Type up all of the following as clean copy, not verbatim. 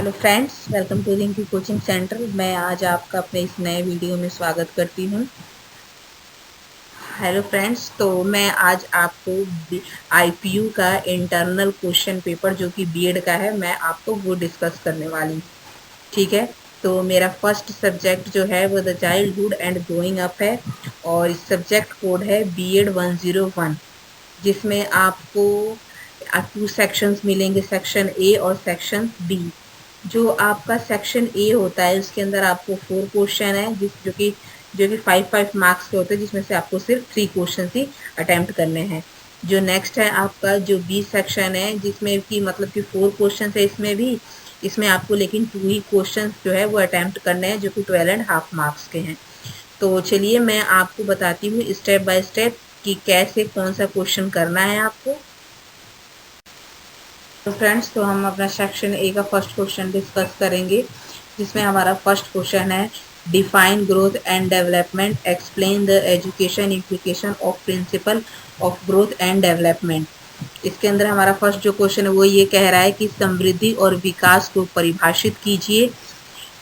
Hello friends, welcome to Rinki coaching centre. मैं आज आपका अपने इस नए वीडियो में स्वागत करती हूँ। हेलो फ्रेंड्स, तो मैं आज आपको आईपीयू का इंटरनल क्वेश्चन पेपर जो कि बीएड का है, मैं आपको वो डिस्कस करने वाली हूँ। ठीक है, तो मेरा फर्स्ट सब्जेक्ट जो है वो the childhood and growing up है और इस सब्जेक्ट कोड है बीएड 101, जिसमें आपको 2 सेक्शंस मिलेंगे, सेक्शन ए और सेक्शन बी। जो आपका सेक्शन ए होता है उसके अंदर आपको 4 क्वेश्चन है जो कि 5 मार्क्स के होते हैं, जिसमें से आपको सिर्फ 3 क्वेश्चन ही अटेम्प्ट करने हैं। जो नेक्स्ट है आपका जो बी सेक्शन है, जिसमें कि मतलब कि 4 क्वेश्चन है इसमें आपको लेकिन 2 ही क्वेश्चन जो है वो अटेम्प्ट करने हैं, जो कि 12.5 मार्क्स के हैं। तो चलिए मैं आपको बताती हूँ स्टेप बाय स्टेप कि कैसे कौन सा क्वेश्चन करना है आपको। तो फ्रेंड्स, तो हम अपना सेक्शन ए का फर्स्ट क्वेश्चन डिस्कस करेंगे, जिसमें हमारा फर्स्ट क्वेश्चन है define growth and development, explain the education implication of principle of growth and development. इसके अंदर हमारा फर्स्ट जो क्वेश्चन है वो ये कह रहा है कि समृद्धि और विकास को परिभाषित कीजिए।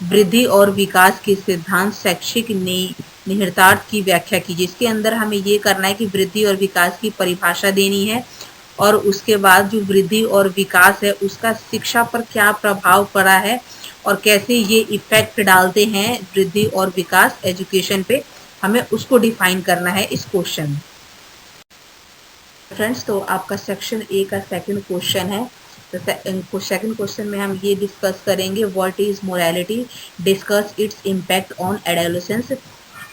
वृद्धि और विकास के सिद्धांत शैक्षिक निहितार्थ की व्याख्या कीजिए। इसके अंदर हमें ये करना है कि वृद्धि और विकास की परिभाषा देनी है और उसके बाद जो वृद्धि और विकास है उसका शिक्षा पर क्या प्रभाव पड़ा है और कैसे ये इफेक्ट डालते हैं वृद्धि और विकास एजुकेशन पे, हमें उसको डिफाइन करना है इस क्वेश्चन में। फ्रेंड्स, तो आपका सेक्शन ए का सेकंड क्वेश्चन है। तो सेकंड क्वेश्चन में हम ये डिस्कस करेंगे what is morality, discuss its impact on adolescence.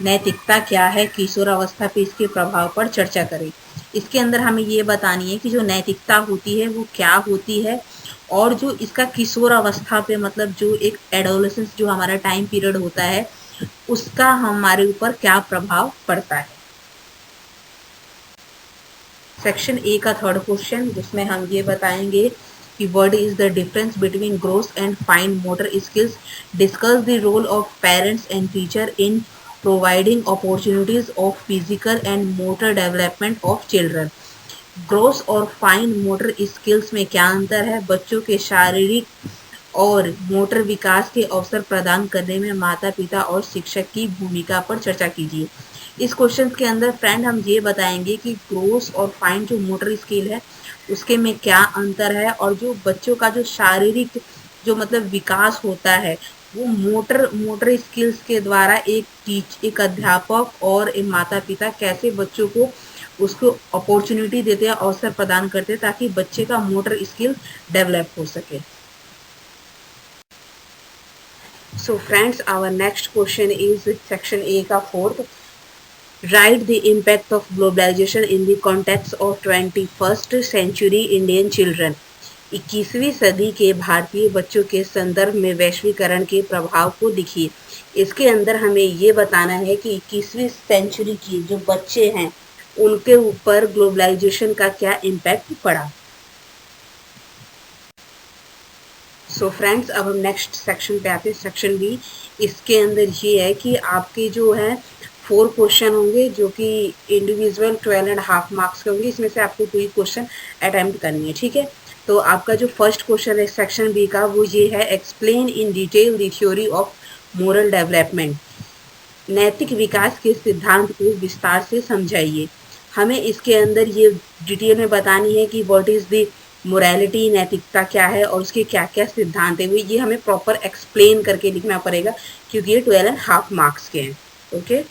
नैतिकता क्या है, किशोर अवस्था पे इसके प्रभाव पर चर्चा करें। इसके अंदर हमें ये बतानी है कि जो नैतिकता होती है वो क्या होती है और जो इसका किशोर अवस्था पे मतलब जो एक एडोलेसेंस जो हमारा टाइम पीरियड होता है उसका हमारे ऊपर क्या प्रभाव पड़ता है। सेक्शन ए का थर्ड क्वेश्चन, जिसमें हम ये बताएंगे कि what is the difference between gross and fine motor skills, discuss the role of parents and teacher in providing opportunities of physical and motor development of children. Gross और fine motor skills में क्या अंतर है, बच्चों के शारीरिक और motor विकास के अवसर प्रदान करने में माता पिता और शिक्षक की भूमिका पर चर्चा कीजिए। इस क्वेश्चन के अंदर फ्रेंड हम ये बताएंगे कि ग्रोस और फाइन जो मोटर स्किल है उसके में क्या अंतर है और जो बच्चों का जो शारीरिक जो मतलब विकास होता है वो मोटर स्किल्स के द्वारा एक अध्यापक और एक माता पिता कैसे बच्चों को उसको अपॉर्चुनिटी देते हैं, अवसर प्रदान करते हैं ताकि बच्चे का मोटर स्किल डेवलप हो सके। So friends, our next question is section A का fourth. Write the impact of globalization in the context of 21st century Indian children. 21वीं सदी के भारतीय बच्चों के संदर्भ में वैश्वीकरण के प्रभाव को लिखिए। इसके अंदर हमें ये बताना है कि 21वीं सेंचुरी की जो बच्चे हैं उनके ऊपर ग्लोबलाइजेशन का क्या इम्पैक्ट पड़ा। सो फ्रेंड्स, अब हम नेक्स्ट सेक्शन पे आते हैं, सेक्शन बी। इसके अंदर ये है कि आपके जो है 4 क्वेश्चन होंगे जो कि इंडिविजुअल 12.5 मार्क्स के होंगे। इसमें से आपको 2 क्वेश्चन अटेम्प्ट करनी है। ठीक है, तो आपका जो फर्स्ट क्वेश्चन है सेक्शन बी का वो ये है explain in detail the theory of moral development. नैतिक विकास के सिद्धांत को विस्तार से समझाइए। हमें इसके अंदर ये डिटेल में बतानी है कि व्हाट इज द मोरालिटी, नैतिकता क्या है और उसके क्या क्या सिद्धांत है, वो ये हमें प्रॉपर एक्सप्लेन करके लिखना पड़ेगा क्योंकि ये 12.5 मार्क्स के हैं। ओके,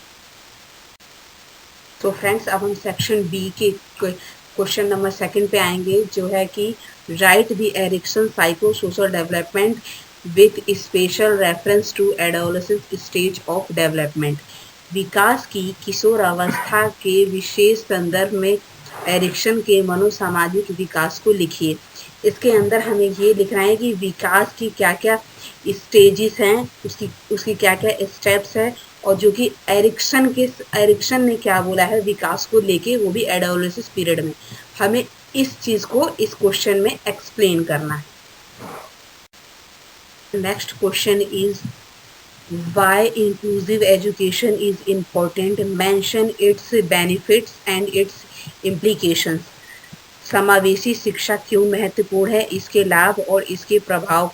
तो फ्रेंड्स अब हम सेक्शन बी के क्वेश्चन नंबर 2 पे आएंगे, जो है कि write the Erikson psychosocial development with special reference to adolescence stage of development. विकास की किशोर अवस्था के विशेष संदर्भ में एरिक्सन के मनोसामाजिक विकास को लिखिए। इसके अंदर हमें ये लिखना है कि विकास की क्या क्या स्टेजेस हैं, उसकी क्या क्या स्टेप्स है और जो कि एरिक्सन ने क्या बोला है विकास को लेके, वो भी एडोलेसेंस पीरियड में। हमें इस चीज को इस क्वेश्चन में एक्सप्लेन करना है। Next question is why inclusive education is important, mention its benefits and its implications। समावेशी शिक्षा क्यों महत्वपूर्ण है, इसके लाभ और इसके प्रभाव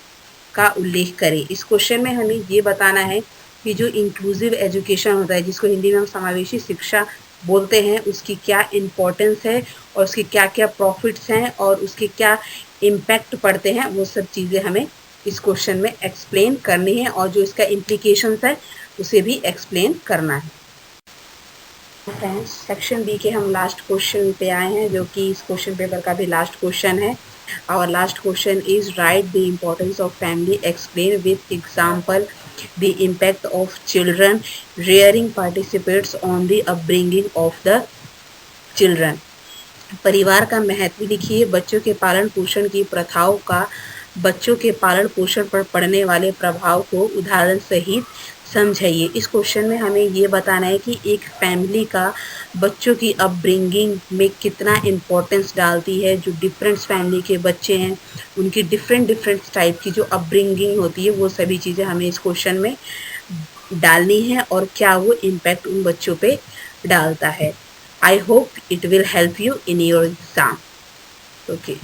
का उल्लेख करें। इस क्वेश्चन में हमें ये बताना है कि जो इंक्लूसिव एजुकेशन होता है, जिसको हिंदी में हम समावेशी शिक्षा बोलते हैं, उसकी क्या इम्पोर्टेंस है और उसके क्या-क्या प्रॉफिट्स हैं और उसके क्या इम्पैक्ट पड़ते हैं, वो सब चीज़ें हमें इस क्वेश्चन में एक्सप्लेन करनी है और जो इसका इम्प्लीकेशंस है उसे भी एक्सप्लेन करना है। फ्रेंड्स, सेक्शन बी के हम लास्ट क्वेश्चन पे आए हैं, जो कि इस क्वेश्चन पेपर का भी लास्ट क्वेश्चन है। Our last question is write the importance of family, explain with example the impact of children rearing participates on the upbringing of the children। परिवार का महत्व लिखिए, बच्चों के पालन पोषण की प्रथाओं का बच्चों के पालन पोषण पर पड़ने वाले प्रभाव को उदाहरण सहित समझाइए। इस क्वेश्चन में हमें ये बताना है कि एक फैमिली का बच्चों की अपब्रिंगिंग में कितना इम्पोर्टेंस डालती है। जो डिफरेंट फैमिली के बच्चे हैं उनकी डिफरेंट टाइप की जो अपब्रिंगिंग होती है, वो सभी चीज़ें हमें इस क्वेश्चन में डालनी है और क्या वो इम्पैक्ट उन बच्चों पे डालता है। I hope it will help you in your exam. Okay.